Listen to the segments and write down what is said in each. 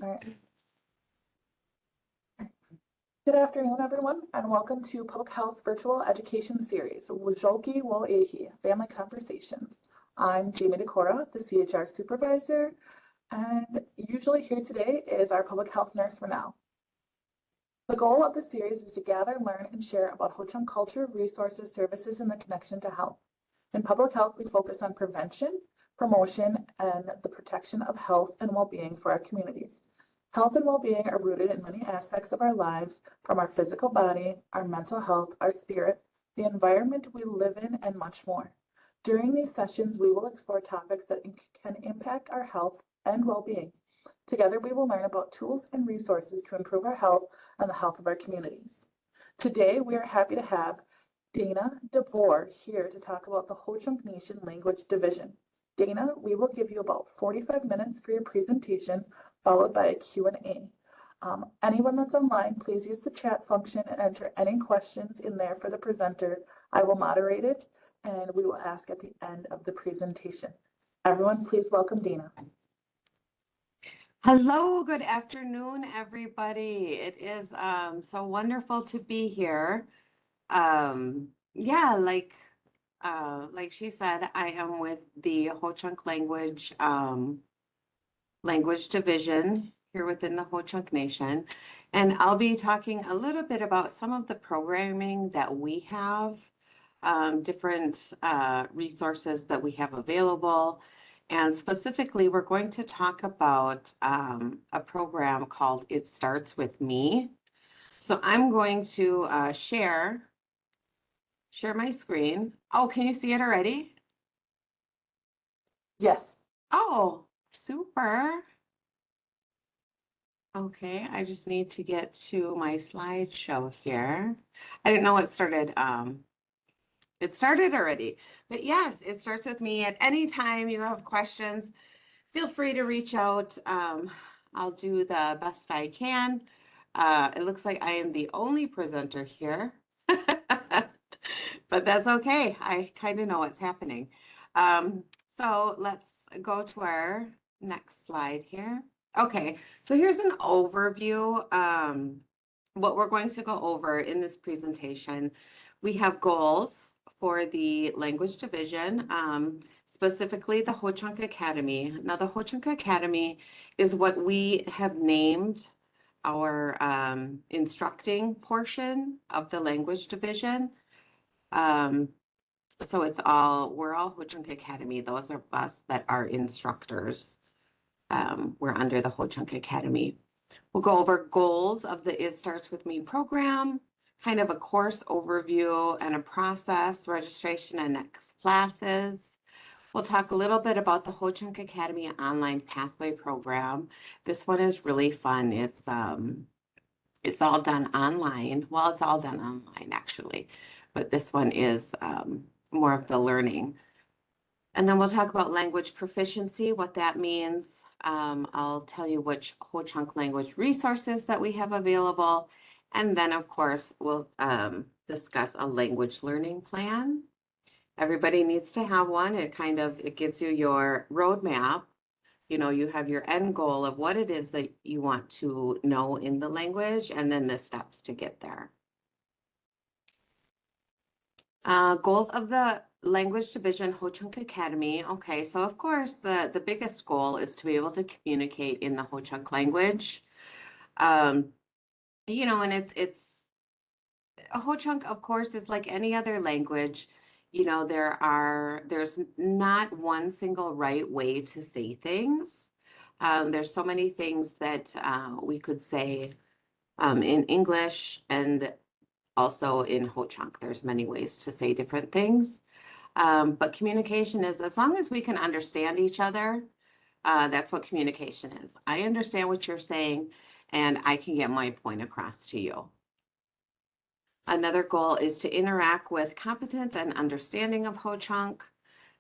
All right. Good afternoon, everyone, and welcome to Public Health's virtual education series, Wažookį, Family Conversations. I'm Jamie Decora, the CHR supervisor, and usually here today is our public health nurse for now. The goal of the series is to gather, learn, and share about Hoocąk culture, resources, services, and the connection to health. In public health, we focus on prevention, promotion, and the protection of health and well-being for our communities. Health and well-being are rooted in many aspects of our lives, from our physical body, our mental health, our spirit, the environment we live in, and much more. During these sessions, we will explore topics that can impact our health and well-being. Together, we will learn about tools and resources to improve our health and the health of our communities. Today, we are happy to have Dana DeBoer here to talk about the Hoocąk Nation Language Division. Dana, we will give you about 45 minutes for your presentation, followed by a Q&A. Anyone that's online, please use the chat function and enter any questions in there for the presenter. I will moderate it, and we will ask at the end of the presentation. Everyone, please welcome Dana. Hello, good afternoon, everybody. It is so wonderful to be here. Like she said, I am with the Hoocąk Language Division here within the Hoocąk Nation, and I'll be talking a little bit about some of the programming that we have, different resources that we have available, and specifically we're going to talk about a program called It Starts With Me. So I'm going to share my screen. Oh, can you see it already? Yes. Oh, super. Okay, I just need to get to my slideshow here. I didn't know it started. It started already, but yes, it starts with me. At any time you have questions, feel free to reach out. I'll do the best I can. It looks like I am the only presenter here. But that's okay. I kind of know what's happening. So let's go to our next slide here. Okay, so here's an overview. What we're going to go over in this presentation. We have goals for the language division, specifically the Hoocąk Academy. Now, the Hoocąk Academy is what we have named our instructing portion of the language division. So we're all Hoocąk Academy. Those are us that are instructors. We're under the Hoocąk Academy. We'll go over goals of the It Starts With Me program, kind of a course overview and a process, registration and next classes. We'll talk a little bit about the Hoocąk Academy online pathway program. This one is really fun. It's all done online. Well, it's all done online actually, but this one is more of the learning. And then we'll talk about language proficiency, what that means. I'll tell you which Hoocąk language resources that we have available. And then, of course, we'll discuss a language learning plan. Everybody needs to have one. It gives you your roadmap. You know, you have your end goal of what it is that you want to know in the language, and then the steps to get there. Goals of the Language Division Hoocąk Academy. Okay, so of course the biggest goal is to be able to communicate in the Hoocąk language. You know, and it's Hoocąk, of course, is like any other language. You know, there's not one single right way to say things. There's so many things that we could say in English, and also in Hoocąk, there's many ways to say different things. But communication is, as long as we can understand each other, that's what communication is. I understand what you're saying, and I can get my point across to you. Another goal is to interact with competence and understanding of Hoocąk.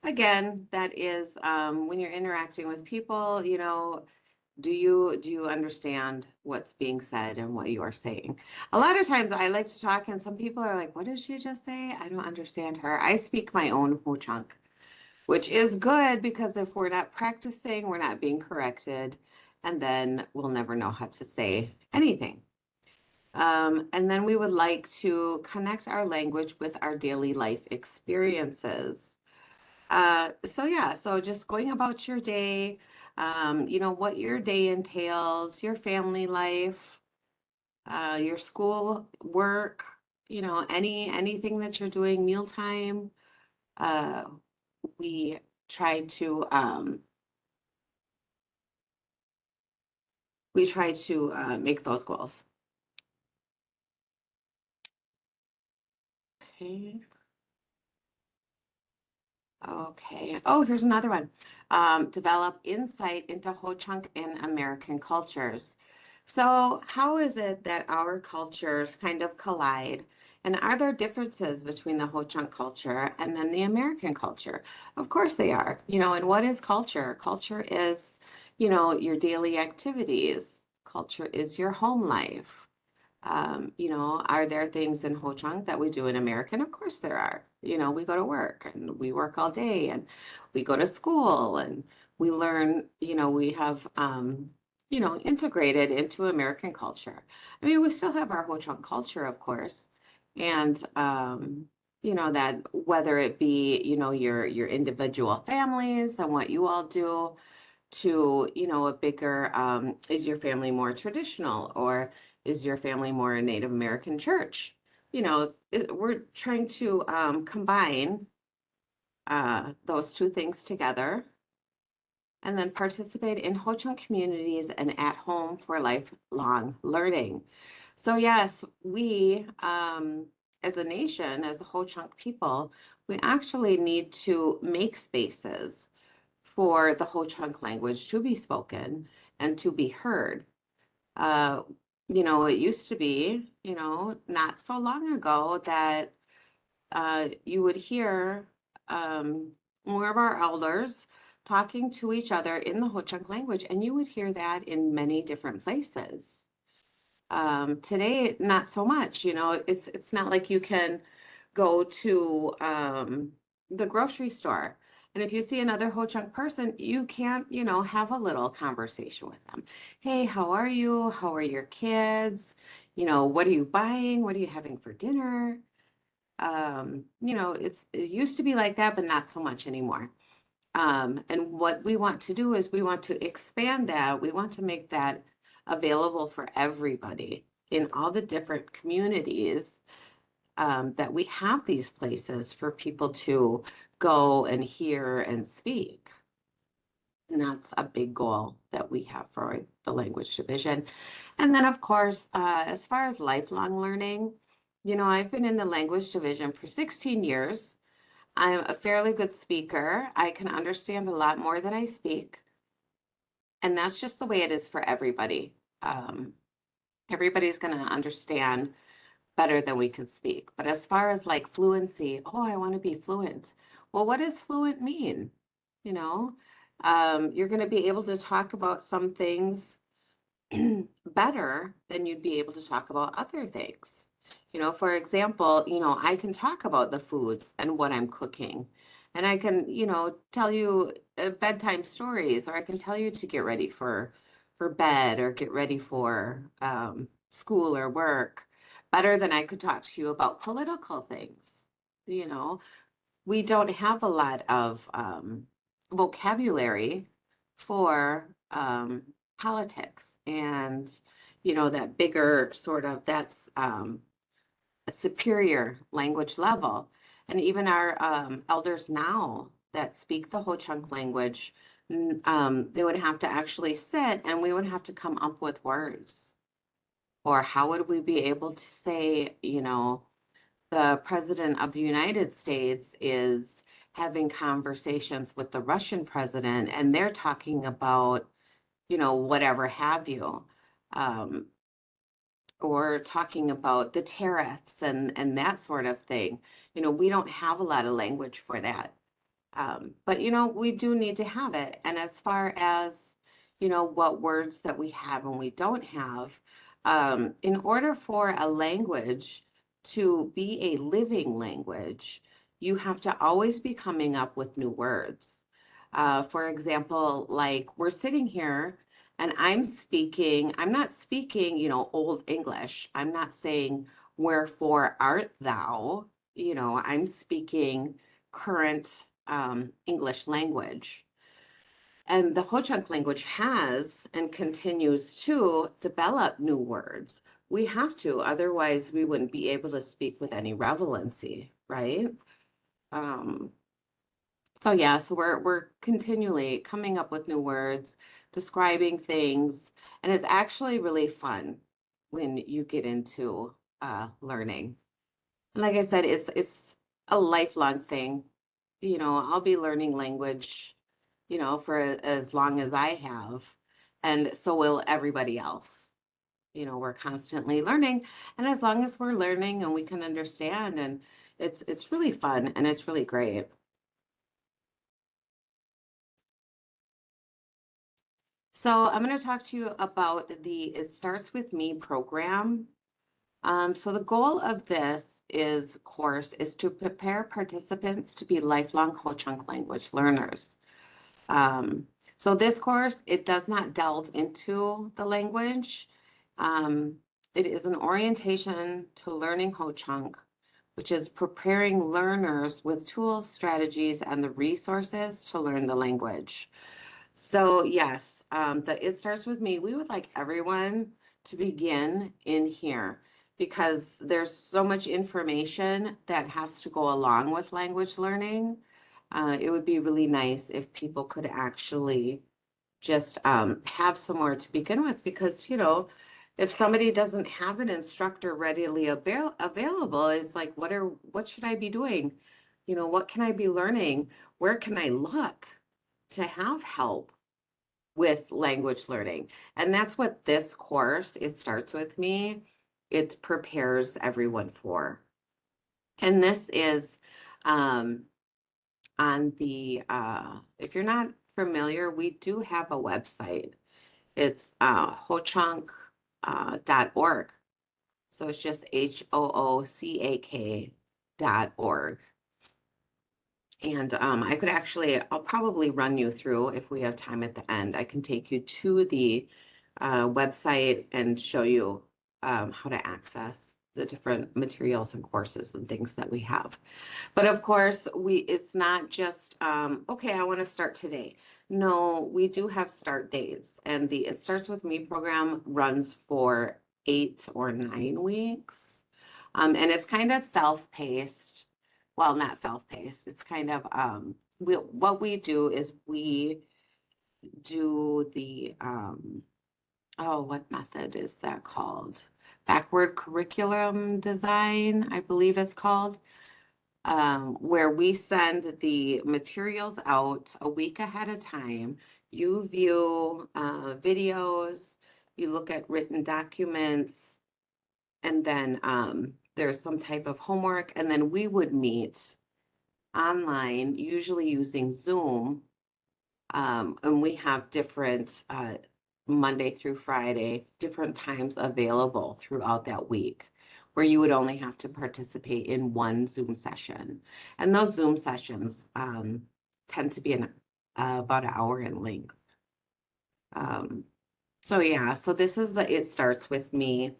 Again, that is when you're interacting with people, you know, do you understand what's being said and what you are saying? A lot of times I like to talk and some people are like, what did she just say? I don't understand her. I speak my own Hoocąk, which is good because if we're not practicing, we're not being corrected. and then we'll never know how to say anything. And then we would like to connect our language with our daily life experiences. So just going about your day, what your day entails, your family life, your school work, anything that you're doing, mealtime. Uh, we try to make those goals. Okay. Okay. Oh, here's another one. Develop insight into Ho-Chunk and American cultures. So, how is it that our cultures kind of collide? And are there differences between the Ho-Chunk culture and then the American culture? Of course they are. And what is culture? Culture is, your daily activities. Culture is your home life. Are there things in Ho-Chunk that we do in American? Of course there are. We go to work and we work all day and we go to school and we learn, we have, integrated into American culture. I mean, we still have our Ho-Chunk culture, of course. And, that whether it be, your individual families and what you all do to, a bigger, is your family more traditional or is your family more a Native American church? We're trying to combine those two things together and then participate in Ho-Chunk communities and at home for lifelong learning. So yes, we as a nation, as a Ho-Chunk people, we actually need to make spaces for the Ho-Chunk language to be spoken and to be heard. It used to be, not so long ago that you would hear more of our elders talking to each other in the Ho-Chunk language, and you would hear that in many different places. Today, not so much. It's not like you can go to the grocery store. And if you see another Ho-Chunk person, you can't, have a little conversation with them. Hey, how are you? How are your kids? What are you buying? What are you having for dinner? It used to be like that, but not so much anymore. And what we want to do is we want to expand that. We want to make that available for everybody in all the different communities that we have these places for people to go and hear and speak. And that's a big goal that we have for the language division. And then, of course, as far as lifelong learning, I've been in the language division for 16 years. I'm a fairly good speaker. I can understand a lot more than I speak. And that's just the way it is for everybody. Everybody's going to understand better than we can speak. But as far as like fluency, I want to be fluent. Well, what does fluent mean? You're going to be able to talk about some things better than you'd be able to talk about other things. For example, I can talk about the foods and what I'm cooking. And I can, tell you bedtime stories, or I can tell you to get ready for bed or get ready for school or work better than I could talk to you about political things. We don't have a lot of vocabulary for politics and, that bigger sort of, that's a superior language level. And even our elders now that speak the Ho-Chunk language, they would have to actually sit and we would have to come up with words. Or how would we be able to say, the president of the United States is having conversations with the Russian president and they're talking about, whatever have you, or talking about the tariffs and that sort of thing. We don't have a lot of language for that. But, we do need to have it. And as far as, what words that we have and we don't have, in order for a language to be a living language, you have to always be coming up with new words. For example, like we're sitting here And I'm not speaking, Old English. I'm not saying, wherefore art thou? I'm speaking current English language. And the Ho-Chunk language has and continues to develop new words. We have to, otherwise we wouldn't be able to speak with any relevancy, right? Um, so we're continually coming up with new words, describing things, and it's actually really fun when you get into learning. And like I said, it's a lifelong thing. I'll be learning language, for as long as I have, and so will everybody else. We're constantly learning, and as long as we're learning and we can understand, and it's really fun and it's really great. So I'm going to talk to you about the It Starts With Me program. So the goal of this course is to prepare participants to be lifelong Ho-Chunk language learners. So this course, it does not delve into the language. It is an orientation to learning Ho-Chunk, which is preparing learners with tools, strategies, and the resources to learn the language. So yes, It Starts With Me. We would like everyone to begin in here because there's so much information that has to go along with language learning. It would be really nice if people could actually just have somewhere to begin with, because if somebody doesn't have an instructor readily available, it's like, what should I be doing? What can I be learning? Where can I look to have help with language learning? And that's what this course, It Starts With Me, it prepares everyone for. And this is on the, if you're not familiar, we do have a website. It's Hoocąk.org. So it's just HOOCAK.org. And I'll probably run you through, if we have time at the end, I can take you to the website and show you how to access the different materials and courses and things that we have. But of course, it's not just, okay, I want to start today. No, we do have start dates, and the It Starts With Me program runs for 8 or 9 weeks. And it's kind of self-paced. Well, not self-paced. It's kind of, what we do is we do the, what method is that called? Backward curriculum design, I believe it's called. Where we send the materials out a week ahead of time. You view videos, you look at written documents, and then there's some type of homework, and then we would meet online, usually using Zoom, and we have different Monday through Friday, different times available throughout that week, where you would only have to participate in one Zoom session. And those Zoom sessions tend to be about an hour in length. So this is the It Starts With Me.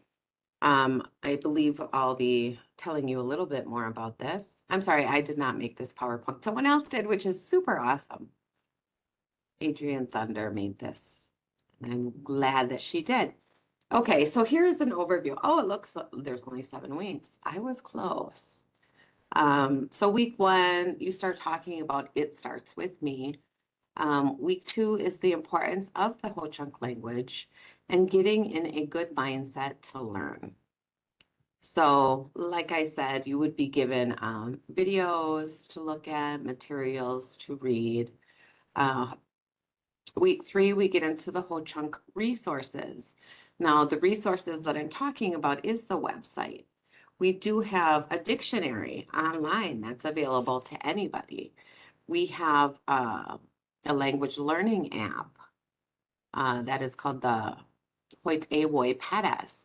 I believe I'll be telling you a little bit more about this. I'm sorry, I did not make this PowerPoint. Someone else did, which is super awesome. Adrian Thunder made this, and I'm glad that she did. Okay, so here's an overview. Oh, it looks there's only 7 weeks. I was close. So week 1, you start talking about It Starts With Me. Week 2 is the importance of the Ho-Chunk language and getting in a good mindset to learn. So like I said, you would be given videos to look at, materials to read. Week 3, we get into the Ho-Chunk resources. Now, the resources that I'm talking about is the website. We do have a dictionary online that's available to anybody. We have a language learning app that is called the Hoyt Awoy Padas.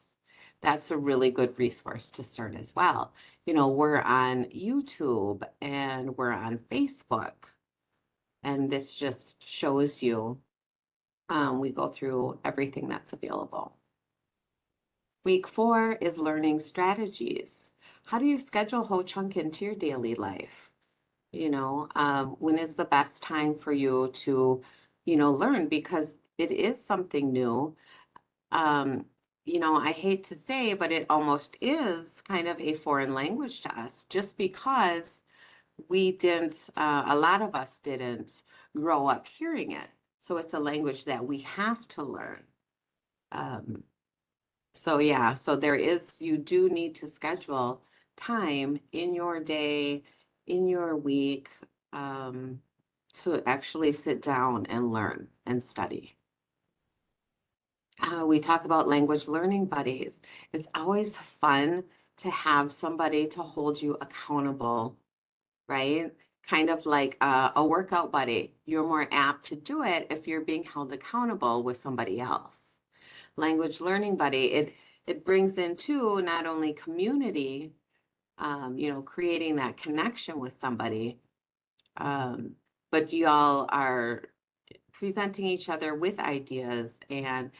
That's a really good resource to start as well. We're on YouTube and we're on Facebook, and this just shows you We go through everything that's available. Week 4 is learning strategies. How do you schedule Ho-Chunk into your daily life? When is the best time for you to, learn? Because it is something new. Um, I hate to say, but it almost is kind of a foreign language to us, just because we didn't, a lot of us didn't grow up hearing it. So it's a language that we have to learn. Um, so yeah, so you do need to schedule time in your day, in your week, um, to actually sit down and learn and study. We talk about language learning buddies. It's always fun to have somebody to hold you accountable, right? Kind of like a workout buddy. You're more apt to do it if you're being held accountable with somebody else. Language learning buddy, it brings in too, not only community, creating that connection with somebody, um, but y'all are presenting each other with ideas and,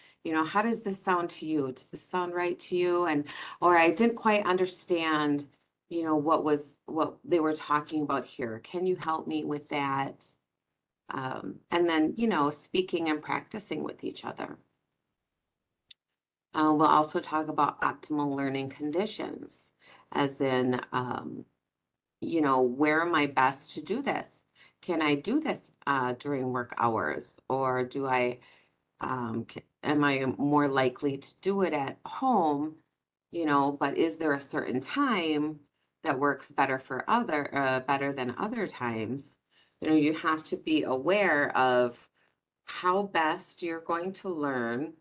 how does this sound to you? Does this sound right to you? Or I didn't quite understand, what they were talking about here. Can you help me with that? And then, speaking and practicing with each other. We'll also talk about optimal learning conditions, as in, where am I best to do this? Can I do this during work hours, or am I more likely to do it at home? But is there a certain time that works better than other times? You have to be aware of how best you're going to learn,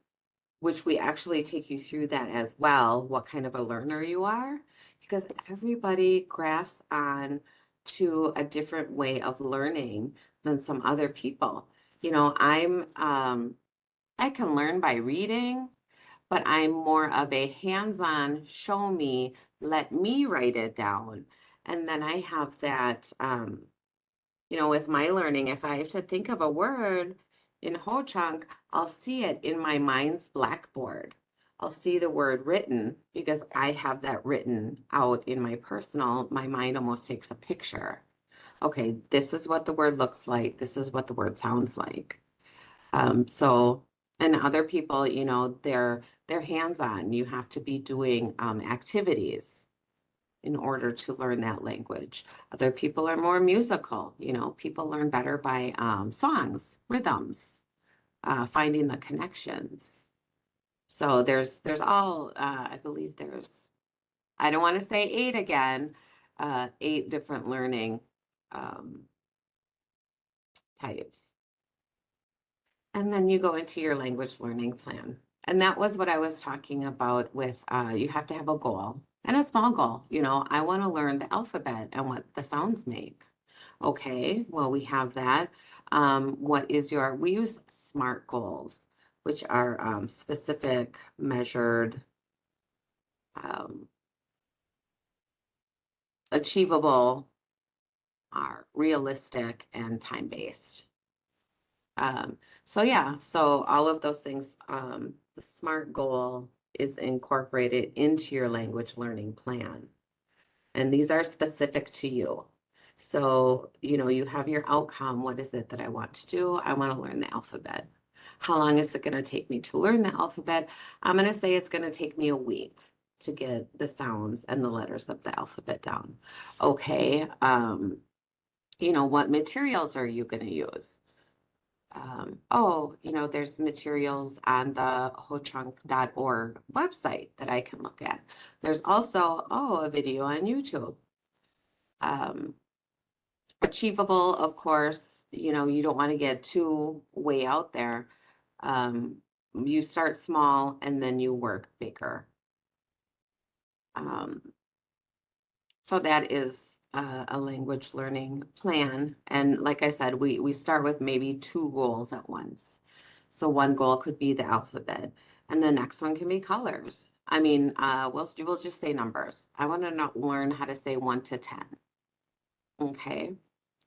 which we actually take you through that as well, what kind of a learner you are, because everybody grasps on to a different way of learning than some other people. I can learn by reading, but I'm more of a hands-on, show me, let me write it down. And then I have that, with my learning, if I have to think of a word in Ho-Chunk, I'll see it in my mind's blackboard. I'll see the word written because I have that written out in my mind almost takes a picture. Okay, this is what the word looks like. This is what the word sounds like. And other people, they're hands-on. You have to be doing activities in order to learn that language. Other people are more musical. People learn better by songs, rhythms, finding the connections. So there's all, I believe I don't want to say 8 again, 8 different learning um, types. And then you go into your language learning plan. And that was what I was talking about with you have to have a goal and a small goal. I want to learn the alphabet and what the sounds make. Okay, well, we have that. We use SMART goals, which are specific, measured, um, achievable, are realistic, and time-based. So yeah, so all of those things, the SMART goal is incorporated into your language learning plan. And these are specific to you. So, you have your outcome. What is it that I want to do? I want to learn the alphabet. How long is it going to take me to learn the alphabet? I'm going to say it's going to take me a week to get the sounds and the letters of the alphabet down. Okay. What materials are you going to use? There's materials on the hochunk.org website that I can look at. There's also, a video on YouTube. Achievable, of course, you don't want to get too way out there. You start small and then you work bigger. So that is a language learning plan. And like I said, we start with maybe 2 goals at once. So one goal could be the alphabet, and the next one can be colors. I mean, we'll just say numbers. I want to learn how to say 1 to 10. Okay.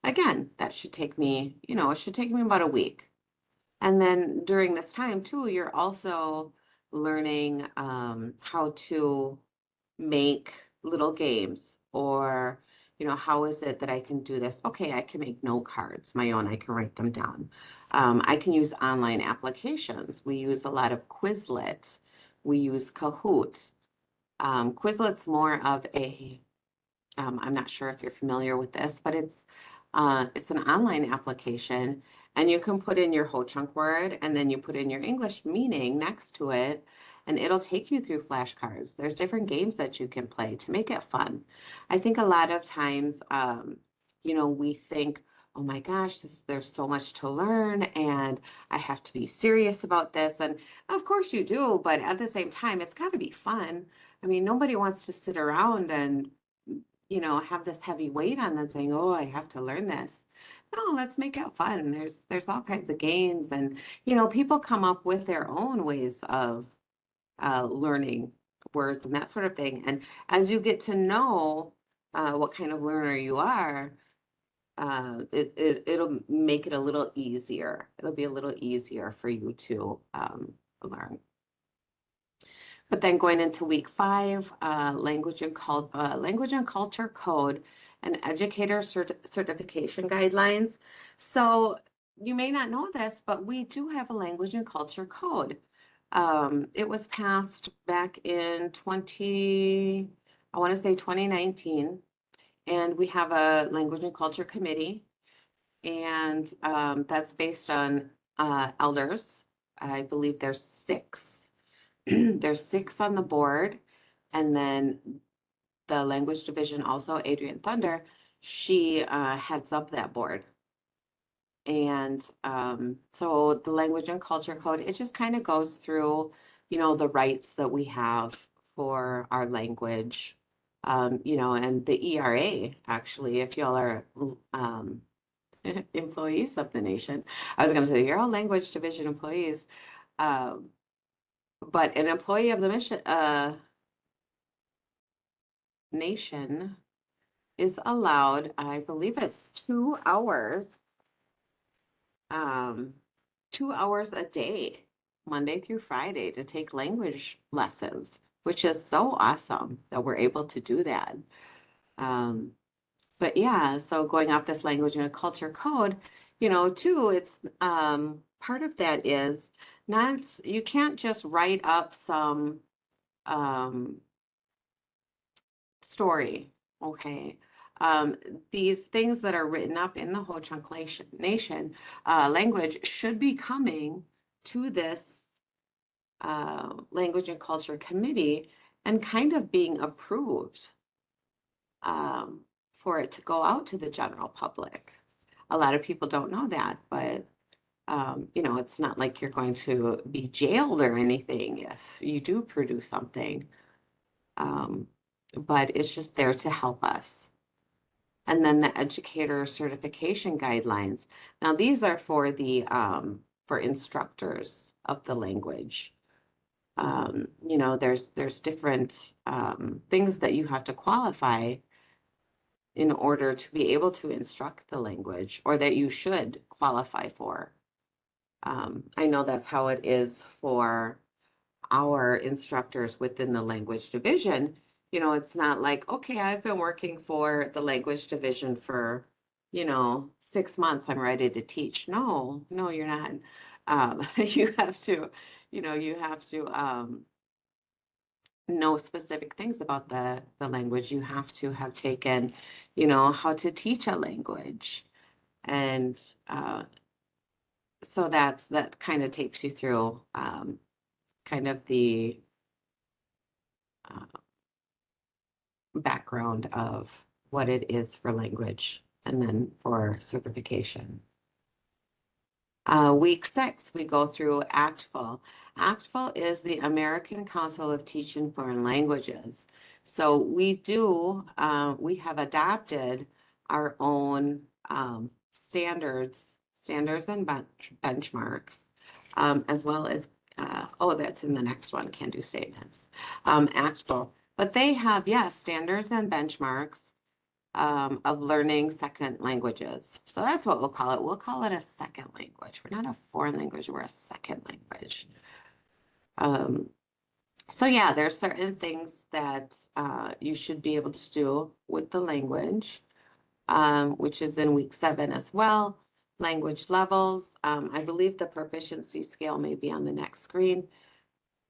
Again, that should take me, it should take me about a week. And then during this time too, you're also learning how to make little games, or, how is it that I can do this? Okay, I can make note cards, my own, I can write them down. I can use online applications. We use a lot of Quizlet. We use Kahoot. Quizlet's more of I'm not sure if you're familiar with this, but it's an online application, and you can put in your Ho-Chunk word, and then you put in your English meaning next to it, and it'll take you through flashcards. There's different games that you can play to make it fun. I think a lot of times, we think, oh my gosh, there's so much to learn, and I have to be serious about this. And of course you do, but at the same time, it's got to be fun. I mean, nobody wants to sit around and have this heavy weight on them saying, oh, I have to learn this. No, let's make it fun. There's all kinds of games, and people come up with their own ways of learning words and that sort of thing. And as you get to know what kind of learner you are, it'll make it a little easier. It'll be a little easier for you to learn. But then going into week 5, language and culture code and educator certification guidelines. So you may not know this, but we do have a language and culture code. It was passed back in 2019, and we have a language and culture committee, and that's based on elders. I believe there's 6. There's 6 on the board, and then the language division also, Adrienne Thunder, she heads up that board. And so the language and culture code, it just kind of goes through, the rights that we have for our language, and the ERA, actually, if y'all are employees of the nation. I was going to say, you're all language division employees. But an employee of the nation is allowed, I believe it's 2 hours, 2 hours a day, Monday through Friday, to take language lessons, which is so awesome that we're able to do that. But yeah, so going off this language and culture code, too, it's part of that is you can't just write up some story, okay? These things that are written up in the Ho-Chunk Nation language should be coming to this language and culture committee and kind of being approved for it to go out to the general public. A lot of people don't know that, but it's not like you're going to be jailed or anything if you do produce something. But it's just there to help us. And then the educator certification guidelines. Now these are for the for instructors of the language. There's different things that you have to qualify in order to be able to instruct the language, or that you should qualify for. I know that's how it is for our instructors within the language division. It's not like, okay, I've been working for the language division for, 6 months, I'm ready to teach. No, you're not. You have to, know specific things about the language. You have to have taken, how to teach a language. And so that kind of takes you through kind of the background of what it is for language, and then for certification. Week 6, we go through ACTFL. ACTFL is the American Council of Teaching Foreign Languages. So we have adopted our own standards and benchmarks, as well as, that's in the next one, can do statements, ACTFL. But they have, yes, standards and benchmarks, of learning second languages. So that's what we'll call it. We'll call it a second language. We're not a foreign language, we're a second language. So yeah, there's certain things that you should be able to do with the language, which is in week 7 as well. Language levels. I believe the proficiency scale may be on the next screen,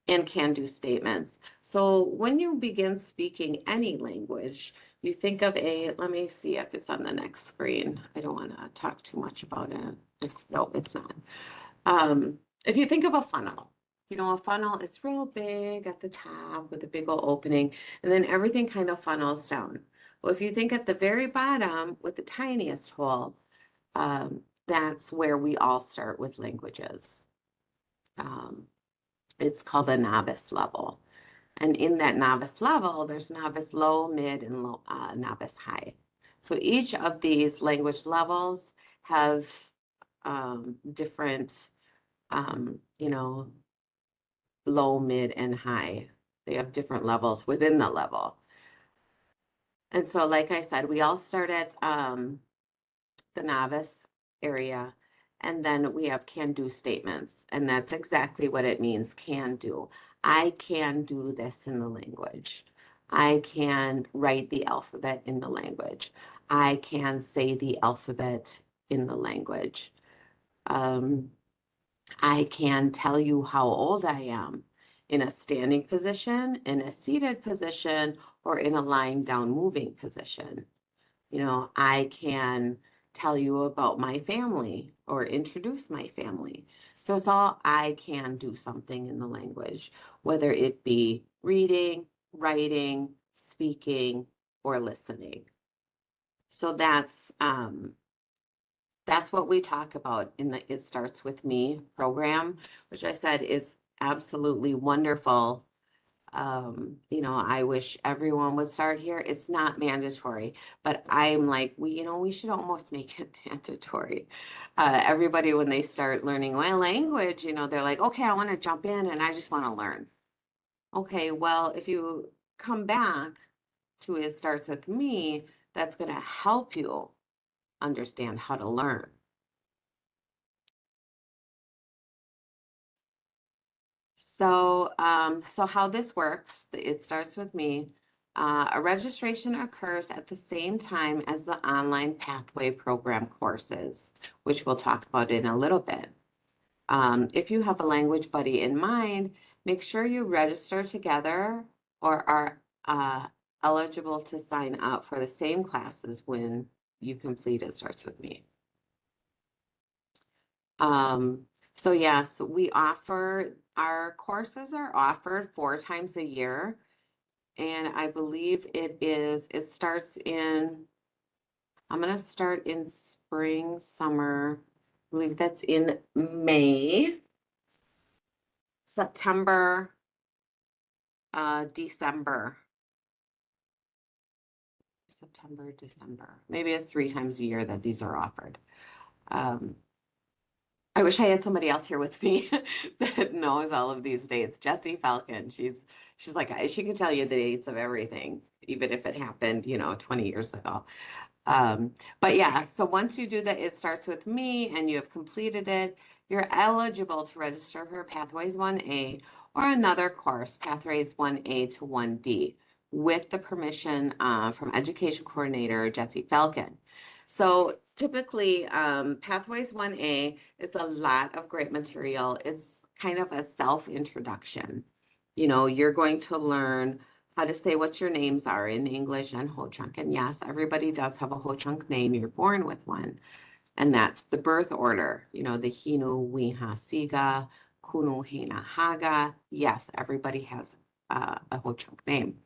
and can-do statements. So when you begin speaking any language, you think of let me see if it's on the next screen. I don't want to talk too much about it. No, it's not. If you think of a funnel, a funnel is real big at the top with a big old opening, and then everything kind of funnels down. Well, if you think at the very bottom with the tiniest hole, that's where we all start with languages. It's called a novice level. And in that novice level, there's novice low, mid, and novice high. So each of these language levels have different, low, mid, and high. They have different levels within the level. And so, like I said, we all start at the novice area, and then we have can-do statements, and that's exactly what it means, can do. I can do this in the language. I can write the alphabet in the language. I can say the alphabet in the language. I can tell you how old I am in a standing position, in a seated position, or in a lying down moving position. I can tell you about my family or introduce my family. So it's all I can do something in the language, whether it be reading, writing, speaking, or listening. So that's what we talk about in the It Starts With Me program, which I said is absolutely wonderful. I wish everyone would start here. It's not mandatory, but I'm like, we should almost make it mandatory. Everybody, when they start learning my language, they're like, okay, I want to jump in and I just want to learn. Okay, well, if you come back to It Starts With Me, that's going to help you understand how to learn. So, so how this works, It Starts With Me. A registration occurs at the same time as the online pathway program courses, which we'll talk about in a little bit. If you have a language buddy in mind, make sure you register together or are eligible to sign up for the same classes when you complete It Starts With Me. So yes, our courses are offered 4 times a year. And I believe it starts I'm going to start in spring, summer. I believe that's in May, September, December. September, December. Maybe it's 3 times a year that these are offered. I wish I had somebody else here with me that knows all of these dates. Jessie Falcon, she's like, she can tell you the dates of everything, even if it happened, 20 years ago. But yeah, so once you do that, It Starts With Me and you have completed it, you're eligible to register for Pathways 1A or another course, Pathways 1A to 1D, with the permission from Education Coordinator Jessie Falcon. So typically, Pathways 1A is a lot of great material. It's kind of a self-introduction. You're going to learn how to say what your names are in English and Hoocąk. And yes, everybody does have a Hoocąk name. You're born with one. And that's the birth order. The Hinu, Wiha, Siga, Kunu, Hina, Haga. Yes, everybody has a Hoocąk name.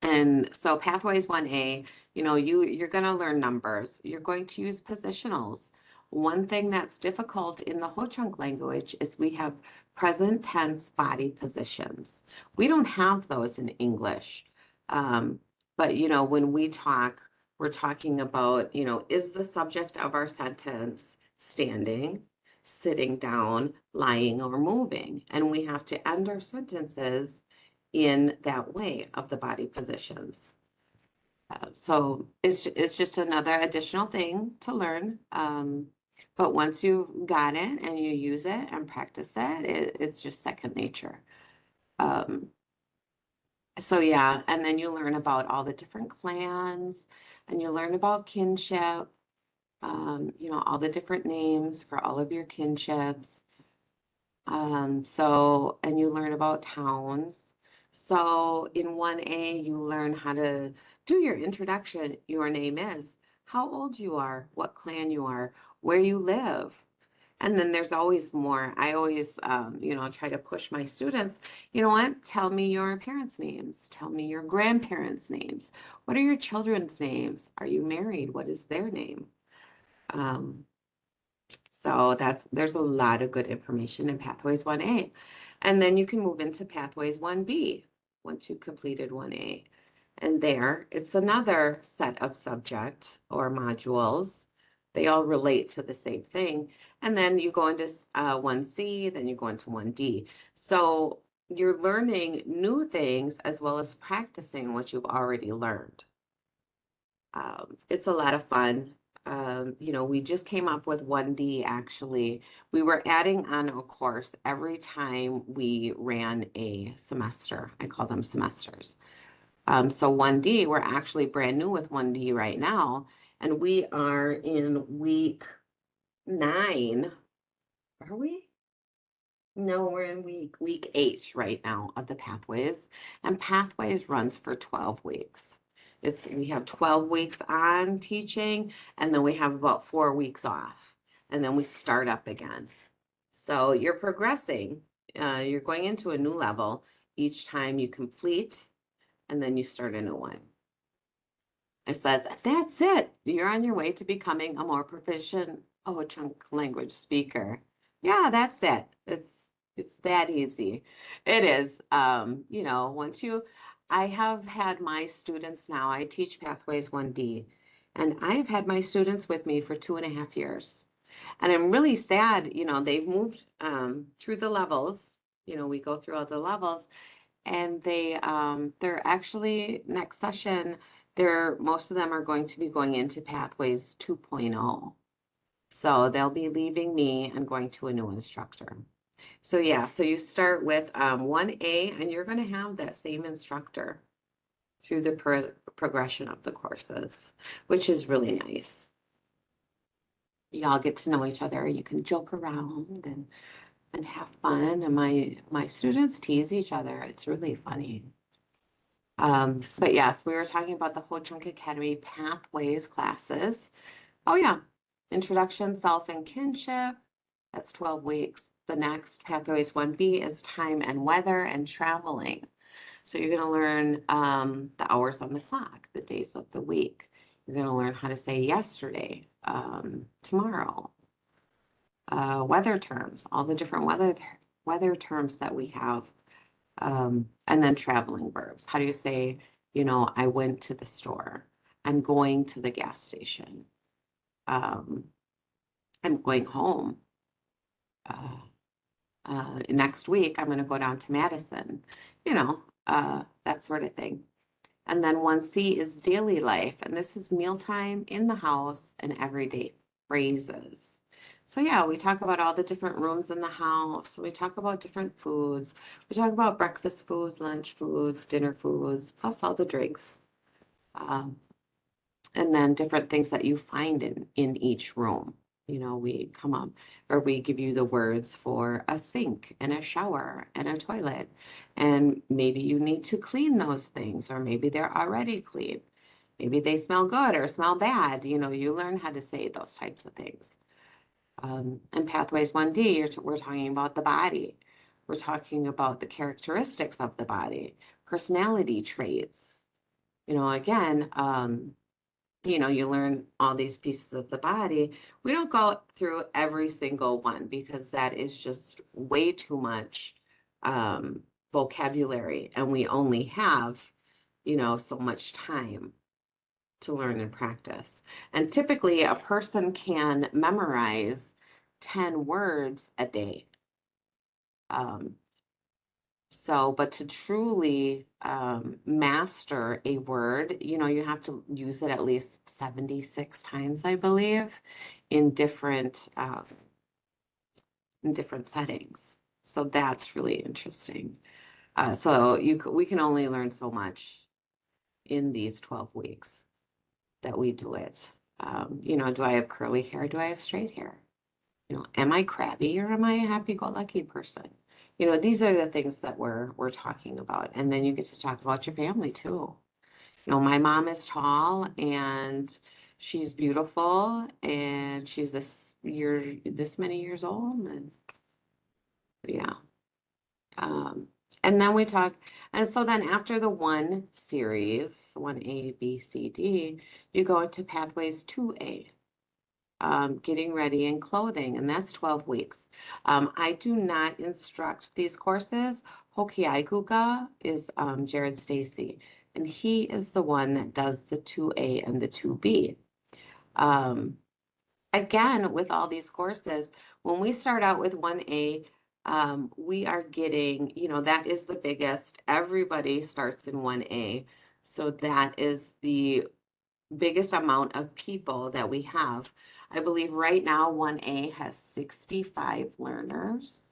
And so Pathways 1A, you're going to learn numbers. You're going to use positionals. One thing that's difficult in the Hoocąk language is we have present tense body positions. We don't have those in English. But, when we talk, we're talking about, is the subject of our sentence standing, sitting down, lying, or moving? And we have to end our sentences in that way of the body positions. So it's just another additional thing to learn. But once you've got it and you use it and practice it, it's just second nature. Um, so yeah, and then you learn about all the different clans and you learn about kinship, all the different names for all of your kinships. And you learn about towns. So in 1A, you learn how to do your introduction. Your name is, how old you are, what clan you are, where you live. And then there's always more. I always, try to push my students, you know what? Tell me your parents' names. Tell me your grandparents' names. What are your children's names? Are you married? What is their name? Um, so there's a lot of good information in Pathways 1A. And then you can move into Pathways 1B once you've completed 1A. And there, it's another set of subject or modules. They all relate to the same thing. And then you go into 1C, then you go into 1D. So you're learning new things as well as practicing what you've already learned. It's a lot of fun. We just came up with 1D actually. We were adding on a course every time we ran a semester. I call them semesters. So 1D, we're actually brand new with 1D right now, and we are in week 9. Are we? No, we're in week 8 right now of the Pathways, and Pathways runs for 12 weeks. We have 12 weeks on teaching, and then we have about 4 weeks off, and then we start up again. So you're progressing. You're going into a new level each time you complete, and then you start a new one. It says, that's it. You're on your way to becoming a more proficient Hoocąk language speaker. Yeah, that's it. It's that easy. It is. I have had my students now, I teach Pathways 1D, and I've had my students with me for 2.5 years. And I'm really sad, they've moved through the levels. We go through all the levels, and they're actually next session, most of them are going to be going into Pathways 2.0. So they'll be leaving me and going to a new instructor. So yeah, so you start with 1A, and you're going to have that same instructor through the progression of the courses, which is really nice. You all get to know each other. You can joke around and have fun. And my students tease each other. It's really funny. But yes, we were talking about the Hoocąk Academy Pathways classes. Oh yeah, Introduction, Self and Kinship. That's 12 weeks. The next Pathways 1B is Time and Weather and Traveling. So you're going to learn the hours on the clock, the days of the week. You're going to learn how to say yesterday, tomorrow, weather terms, all the different weather terms that we have. And then traveling verbs. How do you say, I went to the store. I'm going to the gas station. I'm going home. Next week, I'm going to go down to Madison, that sort of thing. And then 1C is daily life. And this is mealtime, in the house, and everyday phrases. So yeah, we talk about all the different rooms in the house. We talk about different foods. We talk about breakfast foods, lunch foods, dinner foods, plus all the drinks. And then different things that you find in each room. We come up, or we give you the words for a sink and a shower and a toilet. And maybe you need to clean those things, or maybe they're already clean. Maybe they smell good or smell bad. You learn how to say those types of things. And Pathways 1D, we're talking about the body. We're talking about the characteristics of the body, personality traits. Again, you learn all these pieces of the body. We don't go through every single one because that is just way too much vocabulary, and we only have, so much time to learn and practice. And typically a person can memorize 10 words a day. So, but to truly master a word, you have to use it at least 76 times, I believe, in different settings. So that's really interesting. So we can only learn so much in these 12 weeks that we do it. Do I have curly hair? Do I have straight hair? Am I crabby or am I a happy-go-lucky person? These are the things that we're talking about. And then you get to talk about your family too. My mom is tall and she's beautiful and she's this many years old. And yeah. Um, and then we talk, and so then after the one series, 1A, B, C, D, you go into pathways 2A, getting ready and clothing, and that's 12 weeks. I do not instruct these courses. Hookąk is Jared Stacy, and he is the one that does the 2A and the 2B. Again, with all these courses, when we start out with 1A, we are getting, that is the biggest. Everybody starts in 1A. So that is the biggest amount of people that we have. I believe right now 1A has 65 learners,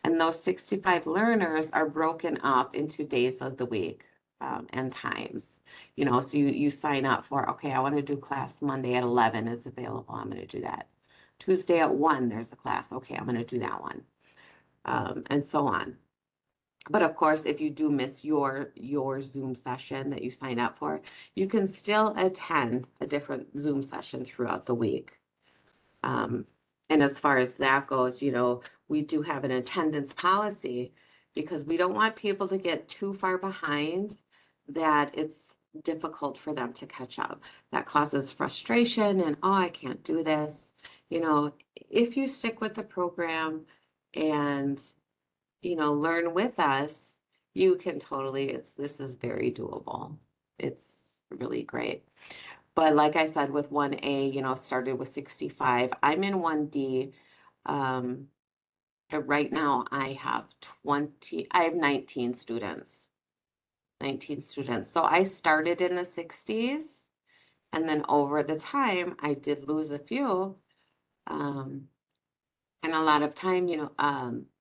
and those 65 learners are broken up into days of the week and times. So you sign up for, okay, I want to do class Monday at 11 is available. I'm going to do that. Tuesday at 1, there's a class. Okay, I'm going to do that one. And so on. But of course, if you do miss your Zoom session that you sign up for, you can still attend a different Zoom session throughout the week. And as far as that goes, we do have an attendance policy because we don't want people to get too far behind that it's difficult for them to catch up. That causes frustration and, oh, I can't do this. If you stick with the program and, learn with us, you can totally, this is very doable. It's really great. But like I said, with 1A, started with 65. I'm in 1D. Right now I have 19 students. 19 students. So I started in the 60s, and then over the time I did lose a few. And a lot of time,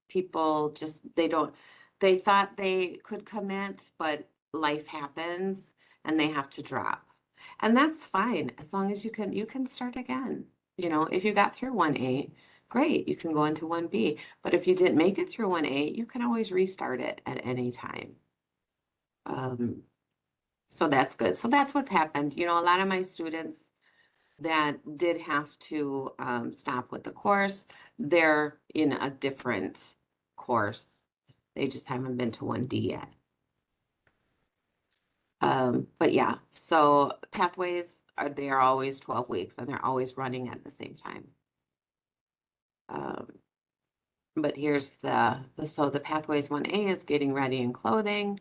people just they thought they could commit, but life happens and they have to drop. And that's fine as long as you can start again. If you got through 1A, great, you can go into 1B. But if you didn't make it through 1A, you can always restart it at any time. So that's good. So that's what's happened. A lot of my students that did have to stop with the course, they're in a different course. They just haven't been to 1D yet. But yeah, so pathways they're always 12 weeks and they're always running at the same time. But here's so the pathways 1A is getting ready and clothing.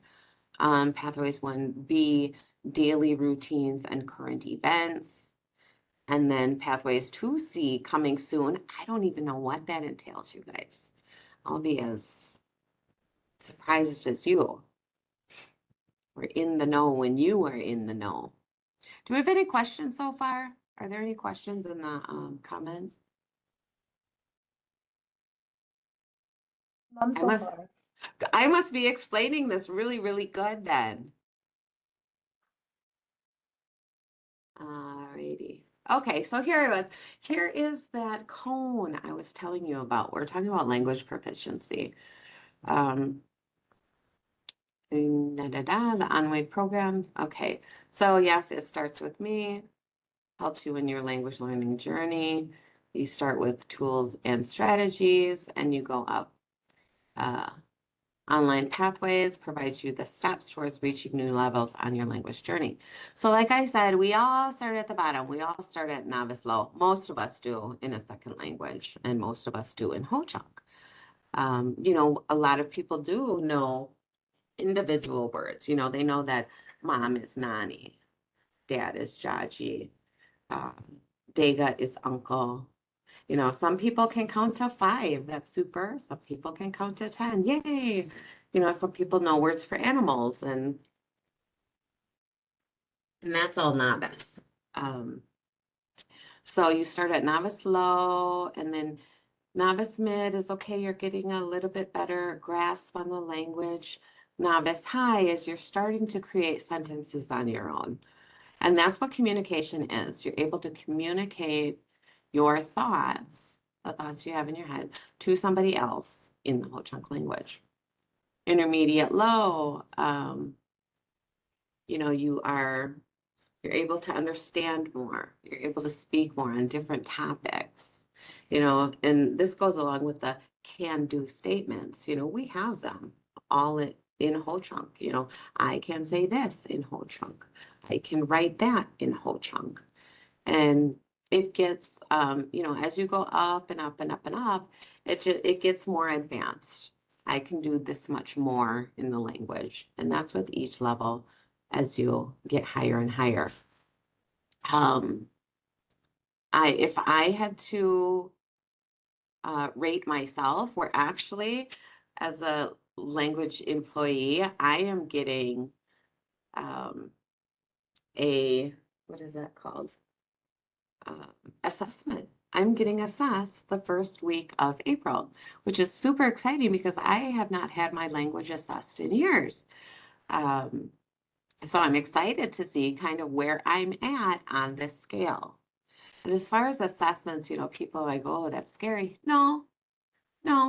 Pathways 1B, daily routines and current events. And then pathways 2C coming soon. I don't even know what that entails, you guys. I'll be as surprised as you. We're in the know when you are in the know. Do we have any questions so far? Are there any questions in the comments? None I so must, far. I must be explaining this really, really good then. Alrighty. Okay, so here it was. Here is that cone I was telling you about. We're talking about language proficiency. The on-way programs. Okay, so yes, it starts with me, helps you in your language learning journey. You start with tools and strategies, and you go up. Online Pathways provides you the steps towards reaching new levels on your language journey. So like I said, we all start at the bottom. We all start at novice low. Most of us do in a second language, and most of us do in Hoocąk. A lot of people do know individual words. They know that mom is Nani, dad is Jaji, Dega is uncle, You know, some people can count to 5. That's super. Some people can count to 10. Yay. You know, some people know words for animals and that's all novice. So you start at novice low, and then novice mid is okay. You're getting a little bit better grasp on the language. Novice high is you're starting to create sentences on your own. And that's what communication is. You're able to communicate your thoughts, the thoughts you have in your head, to somebody else in the Ho-Chunk language. Intermediate low, you know, you're able to understand more. You're able to speak more on different topics, you know, and this goes along with the can-do statements. You know, we have them all in Ho-Chunk. You know, I can say this in Ho-Chunk. I can write that in Ho-Chunk. And it gets, you know, as you go up and up and up and up, it gets more advanced. I can do this much more in the language. And that's with each level as you get higher and higher. If I had to rate myself, we're actually, as a language employee, I am getting what is that called? Assessment. I'm getting assessed the first week of April, which is super exciting because I have not had my language assessed in years. So I'm excited to see kind of where I'm at on this scale. And as far as assessments, you know, people are like, oh, that's scary. No,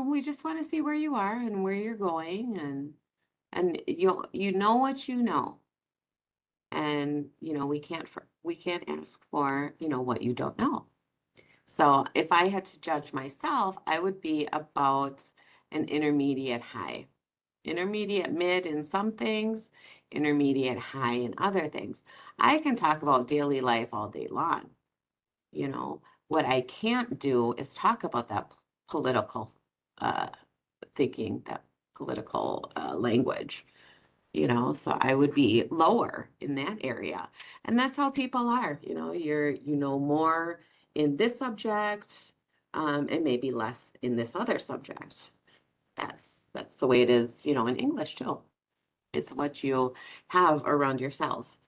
we just want to see where you are and where you're going, and you know what you know. And you know, we can't ask for, you know, what you don't know. So if I had to judge myself, I would be about an intermediate high. Intermediate mid in some things, intermediate high in other things. I can talk about daily life all day long. You know, what I can't do is talk about that political thinking, that political language, you know, so I would be lower in that area. And that's how people are, you know, you know more in this subject and maybe less in this other subject. That's the way it is, you know, in English too. It's what you have around yourselves.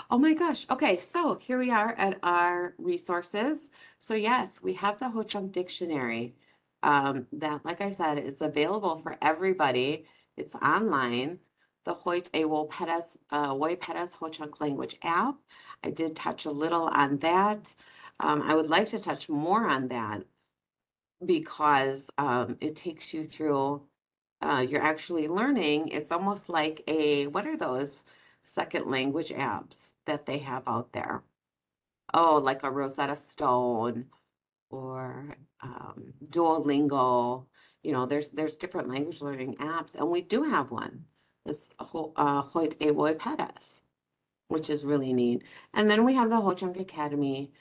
Oh my gosh. Okay, so here we are at our resources. So yes, we have the Ho-Chunk dictionary that, like I said, is available for everybody. It's online. The Hoyt A Woipetas Ho-Chunk language app. I did touch a little on that. I would like to touch more on that because it takes you through, you're actually learning. It's almost like what are those second language apps that they have out there? Oh, like a Rosetta Stone or Duolingo. You know, there's different language learning apps, and we do have one. It's Hoyt A Woipetas, which is really neat. And then we have the Ho-Chunk Academy,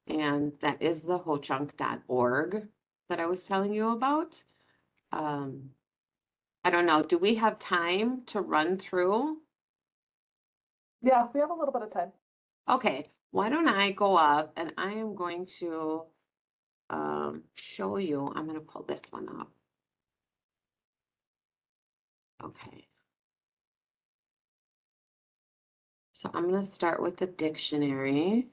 and that is the hochunk.org that I was telling you about. I don't know, do we have time to run through? Yeah, we have a little bit of time. Okay, why don't I go up and I am going to show you. I'm going to pull this one up. Okay. So I'm going to start with the dictionary.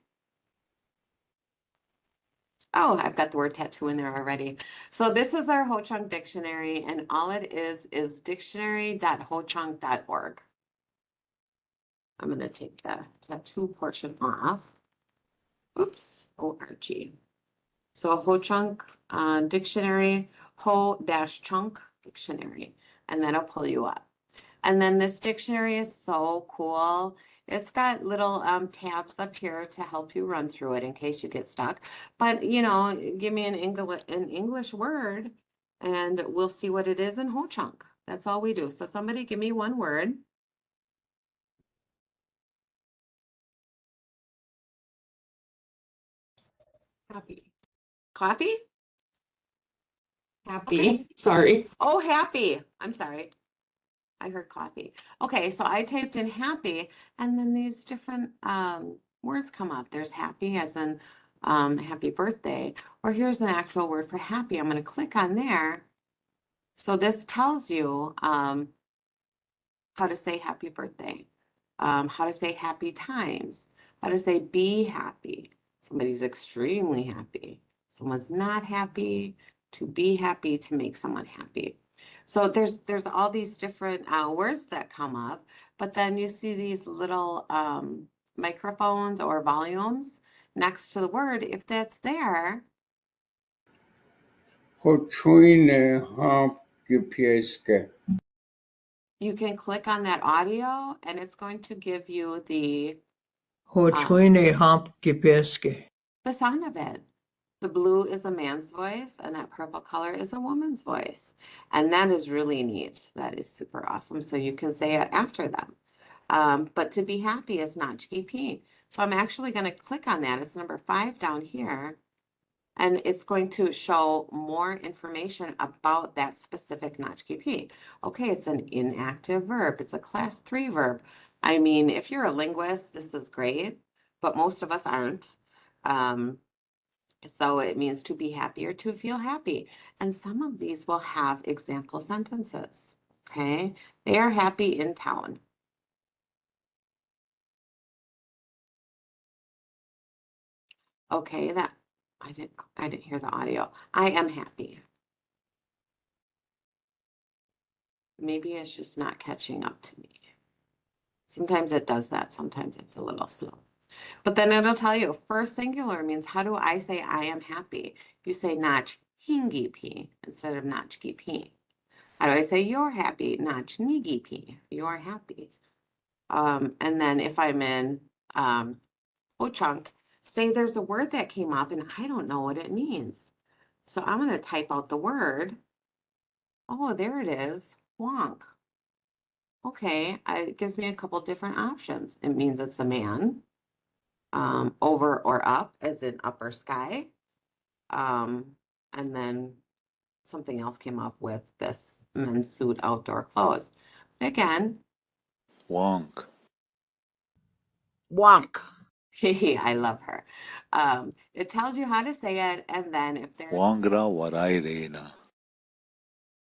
Oh, I've got the word tattoo in there already. So this is our Ho-Chunk dictionary, and all it is dictionary.hochunk.org. I'm going to take the tattoo portion off. Oops, ORG. So Ho-Chunk dictionary, Ho-Chunk dictionary, and that'll pull you up. And then this dictionary is so cool. It's got little tabs up here to help you run through it in case you get stuck. But, you know, give me an English word and we'll see what it is in Ho-Chunk. That's all we do. So somebody give me one word. Happy. Coffee? Happy. Sorry. Oh, happy. I'm sorry. I heard coffee. Okay, so I typed in happy, and then these different words come up. There's happy as in happy birthday, or here's an actual word for happy. I'm going to click on there. So this tells you how to say happy birthday, how to say happy times, how to say be happy. Somebody's extremely happy. Someone's not happy, to be happy, to make someone happy. So there's all these different words that come up, but then you see these little microphones or volumes next to the word. If that's there, you can click on that audio and it's going to give you the sound of it. The blue is a man's voice and that purple color is a woman's voice. And that is really neat. That is super awesome. So you can say it after them. But to be happy is Naachkipi. So I'm actually going to click on that. It's number 5 down here. And it's going to show more information about that specific Naachkipi. Okay, it's an inactive verb. It's a class 3 verb. I mean, if you're a linguist, this is great, but most of us aren't. So it means to be happy or to feel happy. And some of these will have example sentences. Okay, they are happy in town. Okay, that I didn't hear the audio. I am happy. Maybe it's just not catching up to me. Sometimes it does that. Sometimes it's a little slow. But then it'll tell you first singular means how do I say I am happy? You say Naachhingipi instead of Naachkipi. How do I say you're happy? Naachnigipi. You're happy. And then if I'm in Hoocąk, say there's a word that came up and I don't know what it means. So I'm going to type out the word. Oh, there it is. Wonk. Okay, it gives me a couple different options. It means it's a man. Over or up, as in upper sky. And then something else came up with this men's suit outdoor clothes. But again, Wonk. Wonk. I love her. It tells you how to say it, and then if there's Wangra warairena.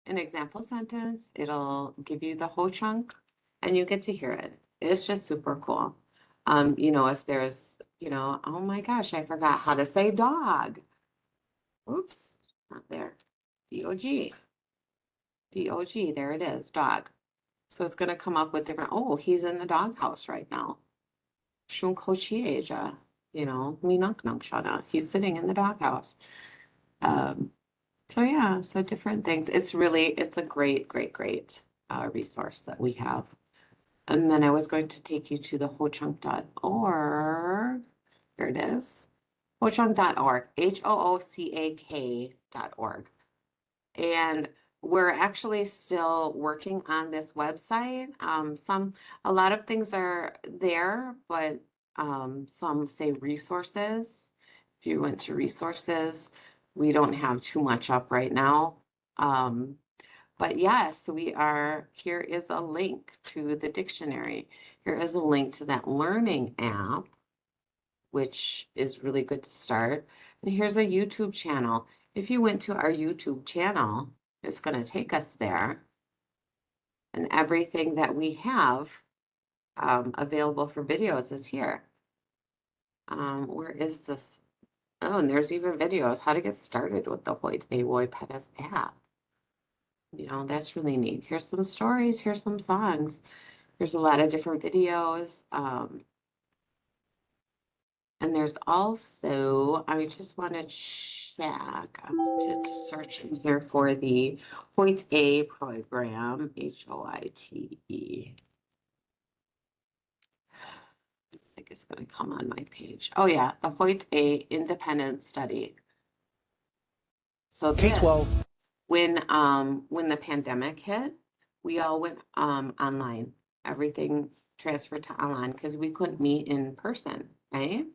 an example sentence, it'll give you the whole chunk, and you get to hear it. It's just super cool. If there's, oh my gosh, I forgot how to say dog. Oops, not there. D-O-G. D-O-G, there it is, dog. So it's going to come up with different, oh, he's in the doghouse right now. Shunkochieja, minaknakshana. He's sitting in the doghouse. So yeah, so different things. It's a great, great, great resource that we have. And then I was going to take you to the hoocąk.org. Here it is. Hoocąk.org, Hoocak.org. And we're actually still working on this website. A lot of things are there, but some say resources. If you went to resources, we don't have too much up right now. But yes, here is a link to the dictionary. Here is a link to that learning app, which is really good to start. And here's a YouTube channel. If you went to our YouTube channel, it's going to take us there. And everything that we have available for videos is here. Where is this? Oh, and there's even videos, how to get started with the Wažookį app. That's really neat. Here's some stories, here's some songs. There's a lot of different videos. And there's also, I just want to check, I'm going to search in here for the Wažookį program, Hoite. I think it's going to come on my page. Oh yeah, the Wažookį independent study. So K-12. When the pandemic hit, we all went online. Everything transferred to online because we couldn't meet in person, right?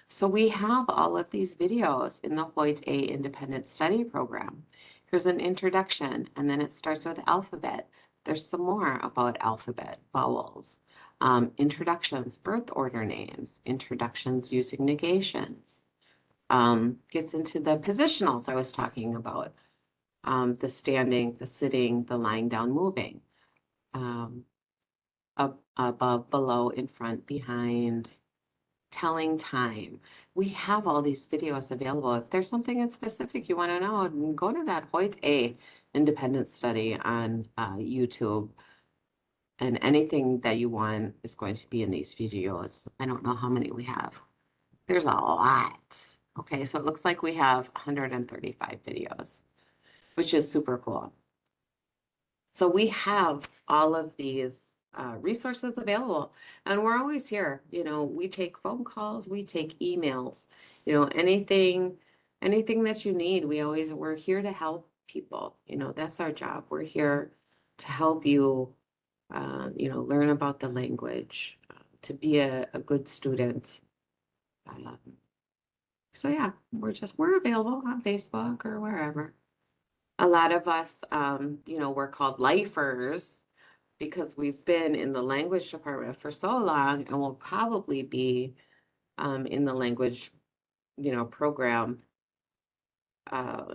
So we have all of these videos in the Hoite Independent Study Program. Here's an introduction, and then it starts with alphabet. There's some more about alphabet, vowels, introductions, birth order names, introductions using negations, Gets into the positionals I was talking about. The standing, the sitting, the lying down, moving. Up, above, below, in front, behind, telling time. We have all these videos available. If there's something in specific you want to know, go to that Hoyt A independent study on YouTube. And anything that you want is going to be in these videos. I don't know how many we have. There's a lot. Okay, so it looks like we have 135 videos, which is super cool. So we have all of these resources available, and we're always here. You know, we take phone calls, we take emails, you know, anything that you need. We're here to help people. You know, that's our job. We're here to help you, you know, learn about the language, to be a good student. So yeah, we're available on Facebook or wherever. A lot of us, you know, we're called lifers because we've been in the language department for so long, and we'll probably be in the language, you know, program,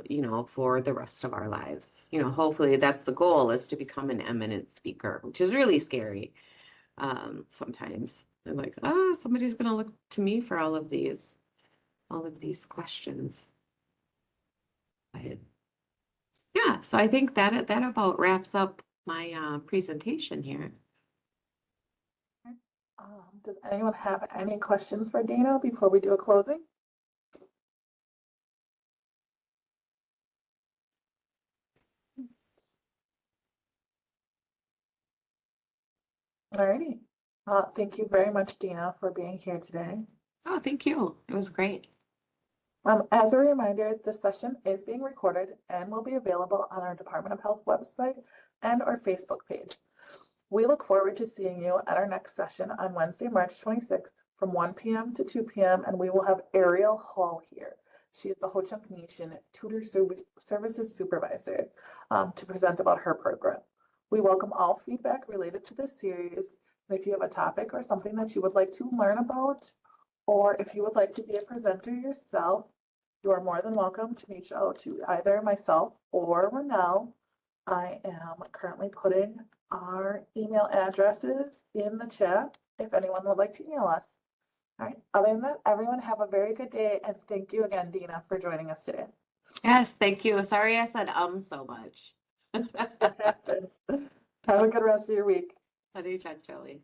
you know, for the rest of our lives. You know, hopefully that's the goal, is to become an eminent speaker, which is really scary sometimes. They're like, oh, somebody's going to look to me for all of these questions. But yeah, so I think that about wraps up my presentation here. Does anyone have any questions for Dana before we do a closing? Alrighty. Thank you very much, Dina, for being here today. Oh, thank you. It was great. As a reminder, this session is being recorded and will be available on our Department of Health website and our Facebook page. We look forward to seeing you at our next session on Wednesday, March 26th from 1 p.m. to 2 p.m. and we will have Ariel Hall here. She is the Hoocąk Nation Tutor Services Supervisor to present about her program. We welcome all feedback related to this series. And if you have a topic or something that you would like to learn about, or if you would like to be a presenter yourself, you are more than welcome to reach out to either myself or Renelle. I am currently putting our email addresses in the chat if anyone would like to email us. All right. Other than that, everyone have a very good day, and thank you again, Dina, for joining us today. Yes, thank you. Sorry I said so much. It happens. Have a good rest of your week. Joey.